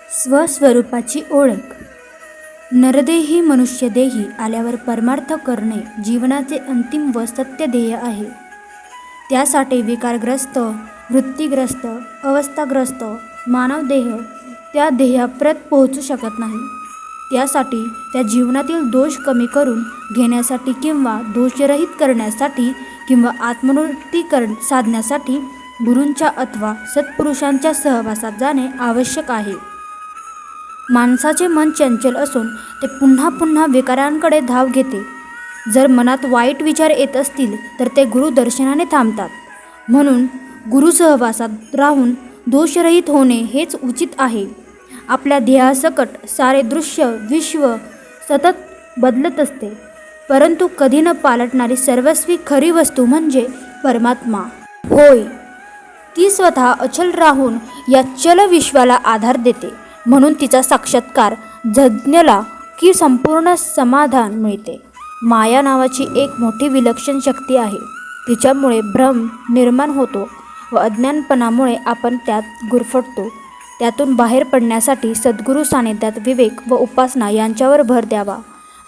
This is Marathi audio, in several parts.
स्वस्वरूपाची ओळख. नरदेही मनुष्यदेही आल्यावर परमार्थ करणे जीवनाचे अंतिम व सत्य ध्येय आहे. त्यासाठी विकारग्रस्त, वृत्तीग्रस्त, अवस्थाग्रस्त मानवदेह त्या ध्येयाप्रत पोहोचू शकत नाही. त्यासाठी त्या जीवनातील दोष कमी करून घेण्यासाठी किंवा दोषरहित करण्यासाठी किंवा आत्मोन्नती साधण्यासाठी गुरूंच्या अथवा सत्पुरुषांच्या सहवासात जाणे आवश्यक आहे. माणसाचे मन चंचल असून ते पुन्हा पुन्हा विकारांकडे धाव घेते. जर मनात वाईट विचार येत असतील तर ते गुरुदर्शनाने थांबतात. म्हणून गुरु सहवासात राहून दोषरहित होणे हेच उचित आहे. आपल्या ध्येयासकट सारे दृश्य विश्व सतत बदलत असते, परंतु कधी न पालटणारी सर्वस्वी खरी वस्तू म्हणजे परमात्मा होय. ती स्वतः अचल राहून या चल विश्वाला आधार देते. म्हणून तिचा साक्षात्कार झाला की संपूर्ण समाधान मिळते. माया नावाची एक मोठी विलक्षण शक्ती आहे. तिच्यामुळे भ्रम निर्माण होतो व अज्ञानपणामुळे आपण त्यात गुरफटतो. त्यातून बाहेर पडण्यासाठी सद्गुरू सानिध्यात विवेक व उपासना यांच्यावर भर द्यावा.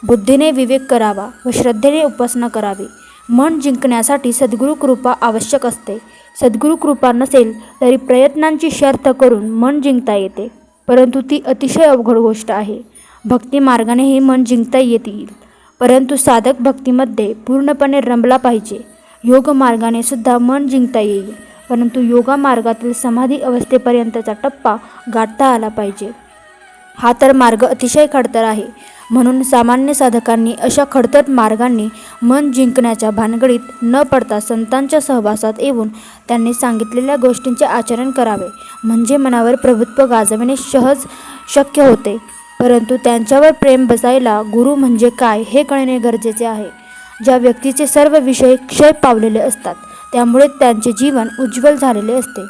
बुद्धीने विवेक करावा व श्रद्धेने उपासना करावी. मन जिंकण्यासाठी सद्गुरू कृपा आवश्यक असते. सद्गुरू कृपा नसेल तरी प्रयत्नांची शर्थ करून मन जिंकता येते, परंतु ती अतिशय अवघड गोष्ट आहे. भक्ती मार्गानेही मन जिंकता येईल, परंतु साधक भक्तीमध्ये पूर्णपणे रमला पाहिजे. योग मार्गाने सुद्धा मन जिंकता येईल, परंतु योगा मार्गातील समाधी अवस्थेपर्यंतचा टप्पा गाठता आला पाहिजे. हा तर मार्ग अतिशय खडतर आहे. म्हणून सामान्य साधकांनी अशा खडतर मार्गांनी मन जिंकण्याच्या भानगडीत न पडता संतांच्या सहवासात येऊन त्यांनी सांगितलेल्या गोष्टींचे आचरण करावे, म्हणजे मनावर प्रभुत्व गाजविणे सहज शक्य होते. परंतु त्यांच्यावर प्रेम बसायला गुरु म्हणजे काय हे कळणे गरजेचे आहे. ज्या व्यक्तीचे सर्व विषय क्षय पावलेले असतात, त्यामुळे त्यांचे जीवन उज्ज्वल झालेले असते.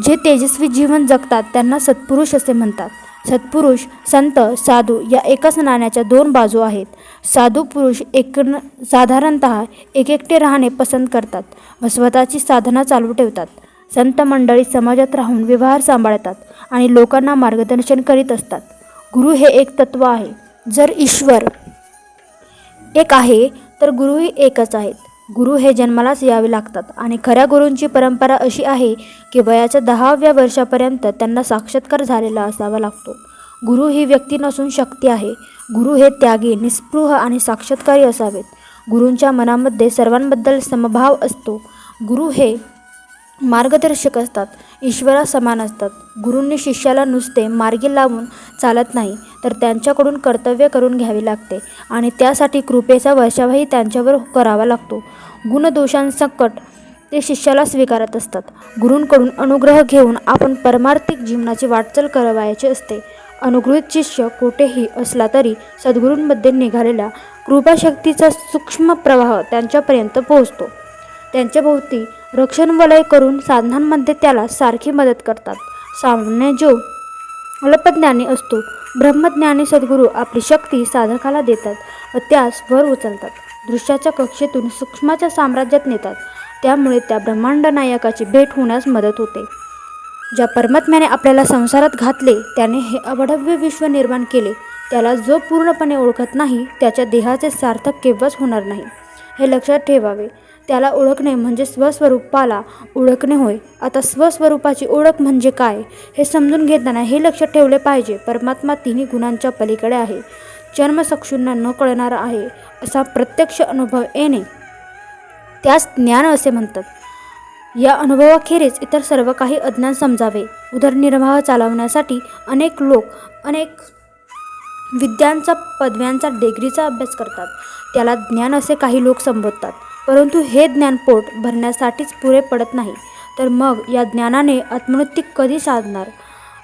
जे तेजस्वी जीवन जगतात त्यांना सत्पुरुष असे म्हणतात. सत्पुरुष, संत, साधू या एकाच नाण्याच्या दोन बाजू आहेत. साधू पुरुष साधारणतः एकटे राहणे पसंत करतात व स्वतःची साधना चालू ठेवतात. संत मंडळी समाजात राहून व्यवहार सांभाळतात आणि लोकांना मार्गदर्शन करीत असतात. गुरु हे एक तत्व आहे. जर ईश्वर एक आहे तर गुरुही एकच आहेत. गुरु हे जन्मालाच यावे लागतात आणि खऱ्या गुरूंची परंपरा अशी आहे की वयाच्या 10व्या वर्षापर्यंत त्यांना साक्षात्कार झालेला असावा लागतो. गुरु ही व्यक्ती नसून शक्ती आहे. गुरु हे त्यागी, निस्पृह आणि साक्षात्कारी असावेत. गुरूंच्या मनामध्ये सर्वांबद्दल समभाव असतो. गुरु हे मार्गदर्शक असतात, ईश्वरा समान असतात. गुरूंनी शिष्याला नुसते मार्गी लावून चालत नाही, तर त्यांच्याकडून कर्तव्य करून घ्यावे लागते आणि त्यासाठी कृपेचा वर्षावही त्यांच्यावर करावा लागतो. गुणदोषांसकट ते शिष्याला स्वीकारत असतात. गुरूंकडून अनुग्रह घेऊन आपण परमार्थिक जीवनाची वाटचाल करावयाची असते. अनुगृहीत शिष्य कोठेही असला तरी सद्गुरूंमध्ये निघालेला कृपाशक्तीचा सूक्ष्म प्रवाह त्यांच्यापर्यंत पोहोचतो. त्यांच्या भोवती रक्षणवलय करून साधनांमध्ये त्याला सारखी मदत करतात. सामान्य जो अल्पज्ञानी असतो, ब्रह्मज्ञानी सद्गुरू आपली शक्ती साधकाला देतात व त्यास वर उचलतात. दृश्याच्या कक्षेतून सूक्ष्माच्या साम्राज्यात नेतात. त्यामुळे त्या ब्रह्मांड नायकाची भेट होण्यास मदत होते. ज्या परमात्म्याने आपल्याला संसारात घातले, त्याने हे अवढव्य विश्व निर्माण केले. त्याला जो पूर्णपणे ओळखत नाही, त्याच्या देहाचे सार्थक केव्हाच होणार नाही, हे लक्षात ठेवावे. त्याला ओळखणे म्हणजे स्वस्वरूपाला ओळखणे होय. आता स्वस्वरूपाची ओळख म्हणजे काय हे समजून घेताना हे लक्षात ठेवले पाहिजे. परमात्मा तिन्ही गुणांच्या पलीकडे आहे. जन्मचक्षूंना न कळणारा आहे असा प्रत्यक्ष अनुभव येणे त्यास ज्ञान असे म्हणतात. या अनुभवाखेरीज इतर सर्व काही अज्ञान समजावे. उदरनिर्वाह चालवण्यासाठी अनेक लोक अनेक विद्यांचा, पदव्यांचा, डिग्रीचा अभ्यास करतात. त्याला ज्ञान असे काही लोक संबोधतात. परंतु हे ज्ञान पोट भरण्यासाठीच पुरे पडत नाही, तर मग या ज्ञानाने आत्मोन्नती कधी साधणार?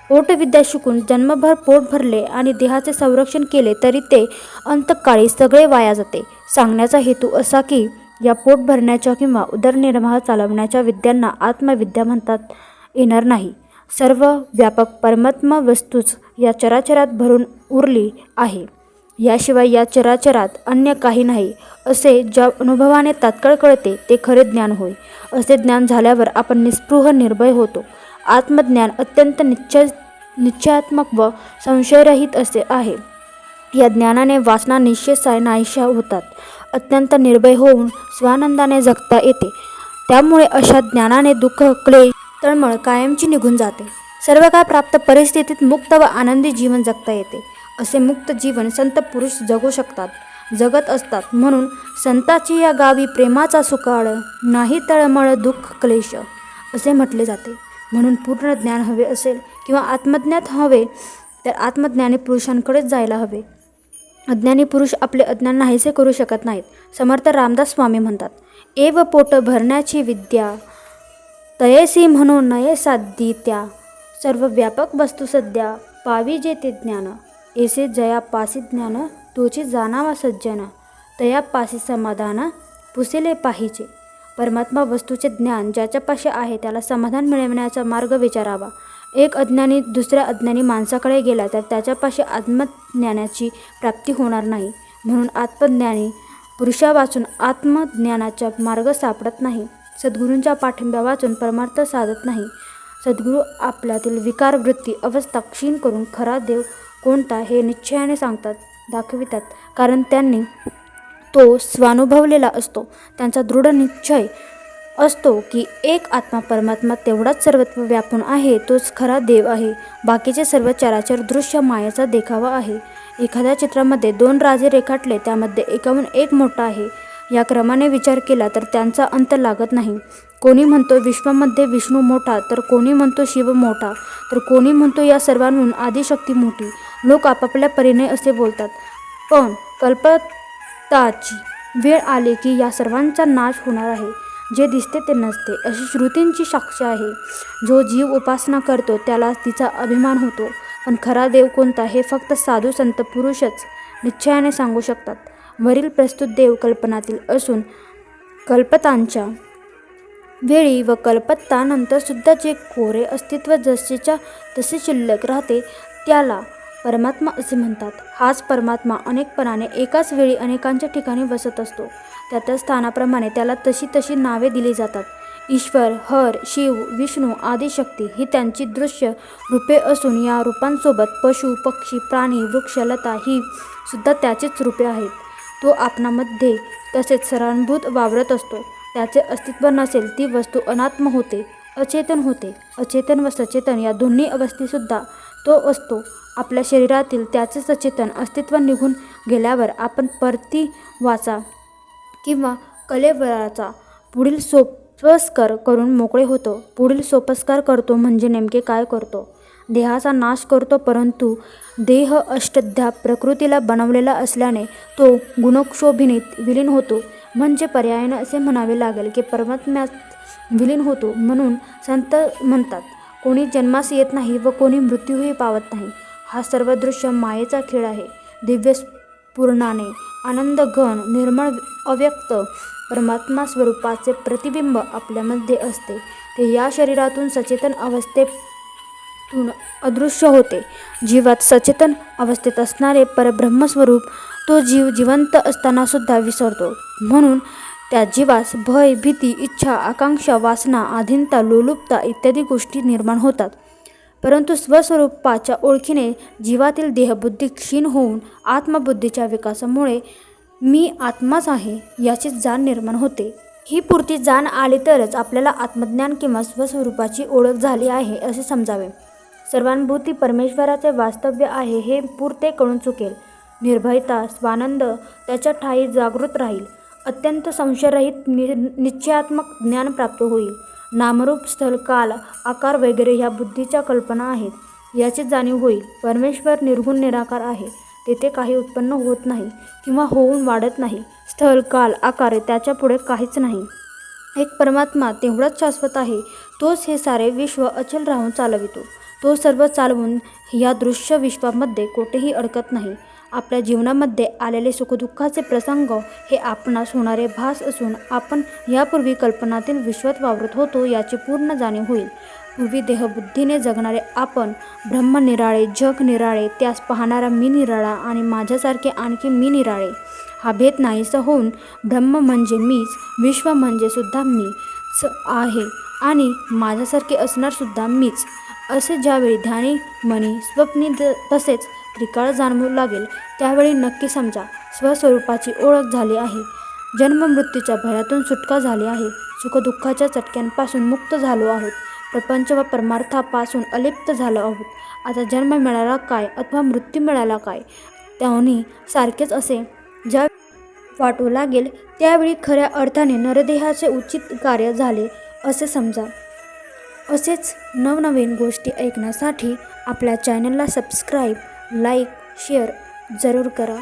पोटविद्या शिकून जन्मभर पोट भरले आणि देहाचे संरक्षण केले तरी ते अंतकाळी सगळे वाया जाते. सांगण्याचा हेतू असा की या पोट भरण्याच्या किंवा उदरनिर्वाह चालवण्याच्या विद्यांना आत्मविद्या म्हणतात येणार नाही. सर्व व्यापक परमात्मा वस्तूच या चराचरात भरून उरली आहे. याशिवाय या चराचरात अन्य काही नाही असे ज्या अनुभवाने तात्काळ कळते ते खरे ज्ञान होय. असे ज्ञान झाल्यावर आपण निस्पृह निर्भय होतो. आत्मज्ञान अत्यंत निश्चयात्मक व संशयरहित असे आहे. या ज्ञानाने वासना निश्चय नाहीशा होतात. अत्यंत निर्भय होऊन स्वानंदाने जगता येते. त्यामुळे अशा ज्ञानाने दुःख, क्लेश, तळमळ कायमची निघून जाते. सर्व काय प्राप्त परिस्थितीत मुक्त व आनंदी जीवन जगता येते. असे मुक्त जीवन संत पुरुष जगू शकतात, जगत असतात. म्हणून संताची या गावी प्रेमाचा सुकाळ, नाही तळमळ दुःख क्लेश असे म्हटले जाते. म्हणून पूर्ण ज्ञान हवे असेल किंवा आत्मज्ञान हवे तर आत्मज्ञानी पुरुषांकडेच जायला हवे. अज्ञानी पुरुष आपले अज्ञान नाहीसे करू शकत नाहीत. समर्थ रामदास स्वामी म्हणतात, एव पोट भरण्याची विद्या तयेसी म्हणून नये साधी त्या. सर्व व्यापक वस्तू सध्या पावी जे ते ज्ञान. ऐसे जया पासी ज्ञान तोची जाणावा सज्जन. तया पासी समाधान पुसिले पाहिजे. परमात्मा वस्तूचे ज्ञान ज्याच्यापाशी आहे त्याला समाधान मिळवण्याचा मार्ग विचारावा. एक अज्ञानी दुसऱ्या अज्ञानी माणसाकडे गेला तर त्याच्यापाशी आत्मज्ञानाची प्राप्ती होणार नाही. म्हणून आत्मज्ञानी पुरुषा वाचून आत्मज्ञानाचा मार्ग सापडत नाही. सद्गुरूंच्या पाठिंब्या वाचून परमार्थ साधत नाही. सद्गुरू आपल्यातील विकार वृत्ती अवस्था क्षीण करून खरा देव कोणता हे निश्चयाने सांगतात, दाखवितात. कारण त्यांनी तो स्वानुभवलेला असतो. त्यांचा दृढ निश्चय असतो की एक आत्मा परमात्मा तेवढाच सर्वत्व व्यापून आहे, तोच खरा देव आहे. बाकीचे सर्व चराचर दृश्य मायेचा देखावा आहे. एखाद्या चित्रामध्ये 2 राजे रेखाटले, त्यामध्ये एकाहून एक मोठा आहे. या क्रमाने विचार केला तर त्यांचा अंत लागत नाही. कोणी म्हणतो विश्वामध्ये विष्णू मोठा, तर कोणी म्हणतो शिव मोठा, तर कोणी म्हणतो या सर्वांहून आदिशक्ती मोठी. लोक आपापल्या परीने असे बोलतात. पण कल्पताची वेळ आली की या सर्वांचा नाश होणार आहे. जे दिसते ते नसते अशी श्रुतींची साक्ष आहे. जो जीव उपासना करतो त्याला तिचा अभिमान होतो. पण खरा देव कोणता हे फक्त साधू संत पुरुषच निश्चयाने सांगू शकतात. वरील प्रस्तुत देव कल्पनातील असून कल्पतांच्या वेळी व कल्पतानंतर सुद्धा जे कोरे अस्तित्व जसेच्या तसे शिल्लक राहते त्याला परमात्मा असे म्हणतात. हाच परमात्मा अनेकपणाने एकाच वेळी अनेकांच्या ठिकाणी वसत असतो. त्या त्या स्थानाप्रमाणे त्याला तशी तशी नावे दिली जातात. ईश्वर, हर, शिव, विष्णू, आदिशक्ती ही त्यांची दृश्य रूपे असून या रूपांसोबत पशु, पक्षी, प्राणी, वृक्ष, लता ही सुद्धा त्याचीच रूपे आहेत. तो आपणामध्ये तसेच सरांभूत वावरत असतो. त्याचे अस्तित्व नसेल ती वस्तू अनात्म होते, अचेतन होते. अचेतन व सचेतन या दोन्ही अवस्थेतसुद्धा तो असतो. आपल्या शरीरातील त्याचे सचेतन अस्तित्व निघून गेल्यावर आपण पार्थिवाचा किंवा कलेवराचा पुढील सोपस्कार करून मोकळे होतो. पुढील सोपस्कार करतो म्हणजे नेमके काय करतो? देहाचा नाश करतो. परंतु देह अष्टध्या प्रकृतीला बनवलेला असल्याने तो गुणक्षोभिनीत विलीन होतो. म्हणजे पर्यायाने असे म्हणावे लागेल की परमात्म्यात विलीन होतो. म्हणून संत म्हणतात, कोणी जन्मास येत नाही व कोणी मृत्यूही पावत नाही. हा सर्व दृश्य मायेचा खेळ आहे. दिव्य स्फुरणाने आनंद घन निर्मळ अव्यक्त परमात्मा स्वरूपाचे प्रतिबिंब आपल्यामध्ये असते. ते या शरीरातून सचेतन अवस्थेतून अदृश्य होते. जीवात सचेतन अवस्थेत असणारे परब्रह्मस्वरूप तो जीव जिवंत असताना सुद्धा विसरतो. म्हणून त्या जीवास भय, भीती, इच्छा, आकांक्षा, वासना, आधीनता, लोलुपता इत्यादी गोष्टी निर्माण होतात. परंतु स्वस्वरूपाच्या ओळखीने जीवातील देहबुद्धी क्षीण होऊन आत्मबुद्धीच्या विकासामुळे मी आत्माच आहे याची जाण निर्माण होते. ही पुरती जाण आली तरच आपल्याला आत्मज्ञान किंवा स्वस्वरूपाची ओळख झाली आहे असे समजावे. सर्वानुभूती परमेश्वराचे वास्तव्य आहे हे पुरते कळून चुकेल. निर्भयता, स्वानंद त्याच्या ठायी जागृत राहील. अत्यंत संशयरहित निश्चयात्मक ज्ञान प्राप्त होईल. नामरूप, स्थल, काल, आकार वगैरे ह्या बुद्धीच्या कल्पना आहेत याची जाणीव होईल. परमेश्वर निर्गुण निराकार आहे. तेथे काही उत्पन्न होत नाही किंवा होऊन वाढत नाही. स्थल, काल, आकार त्याच्या पुढे काहीच नाही. एक परमात्मा तेवढाच शाश्वत आहे. तोच हे सारे विश्व अचल राहून चालवितो. तो सर्व चालवून या दृश्य विश्वामध्ये कोठेही अडकत नाही. आपल्या जीवनामध्ये आलेले सुखदुःखाचे प्रसंग हे आपणास होणारे भास असून आपण यापूर्वी कल्पनातील विश्वात वावरत होतो याची पूर्ण जाणीव होईल. पूर्वी देहबुद्धीने जगणारे आपण ब्रह्म निराळे, जग निराळे, त्यास पाहणारा मी निराळा आणि माझ्यासारखे आणखी मी निराळे हा भेद नाहीसा होऊन ब्रह्म म्हणजे मीच, विश्व म्हणजे सुद्धा मीच आहे आणि माझ्यासारखे असणार सुद्धा मीच असे ज्यावेळी ध्यानी मनी स्वप्नी तसेच त्रिकाळ जाणवू लागेल त्यावेळी नक्की समजा स्वस्वरूपाची ओळख झाली आहे. जन्ममृत्यूच्या भयातून सुटका झाली आहे. सुखदुःखाच्या चटक्यांपासून मुक्त झालो आहोत. प्रपंच व परमार्थापासून अलिप्त झालो आहोत. आता जन्म मिळाला काय अथवा मृत्यू मिळाला काय दोन्ही सारखेच असे ज्या वाटू लागेल त्यावेळी खऱ्या अर्थाने नरदेहाचे उचित कार्य झाले असे समजा. असेच नवनवीन गोष्टी ऐकण्यासाठी आपल्या चॅनलला सबस्क्राईब, लाईक, शेअर जरूर करा.